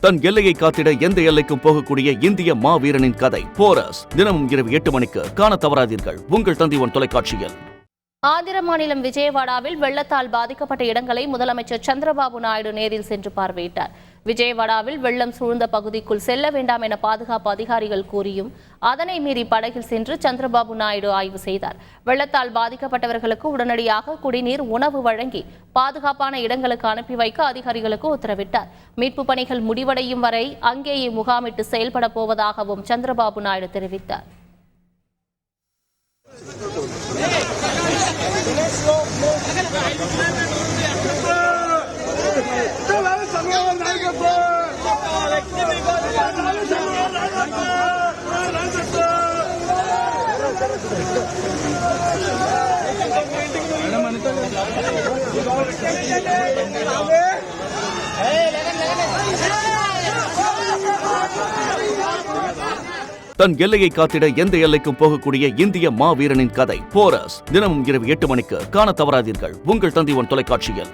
தன் எல்லையை காத்திட எந்த எல்லைக்கும் போகக்கூடிய இந்திய மாவீரனின் கதை போரஸ் தினமும் இரவு 8 மணிக்கு காண தவறாதீர்கள் உங்கள் தந்தி ஒன் தொலைக்காட்சியில். ஆந்திர மாநிலம் விஜயவாடாவில் வெள்ளத்தால் பாதிக்கப்பட்ட இடங்களை முதலமைச்சர் சந்திரபாபு நாயுடு நேரில் சென்று பார்வையிட்டார். விஜயவாடாவில் வெள்ளம் சூழ்ந்த பகுதிக்குள் செல்ல வேண்டாம் என பாதுகாப்பு அதிகாரிகள் கூறியும் அதனை மீறி படகில் சென்று சந்திரபாபு நாயுடு ஆய்வு செய்தார். வெள்ளத்தால் பாதிக்கப்பட்டவர்களுக்கு உடனடியாக குடிநீர், உணவு வழங்கி பாதுகாப்பான இடங்களுக்கு அனுப்பி வைக்க அதிகாரிகளுக்கு உத்தரவிட்டார். மீட்பு பணிகள் முடிவடையும் வரை அங்கேயே முகாமிட்டு செயல்பட போவதாகவும் சந்திரபாபு நாயுடு தெரிவித்தார். தன் எல்லையை காத்திட எந்த எல்லைக்கும் போகக்கூடிய இந்திய மாவீரனின் கதை போரஸ் தினமும் இரவு 8 மணிக்கு காண தவறாதீர்கள் உங்கள் தந்தி ஒன் தொலைக்காட்சியில்.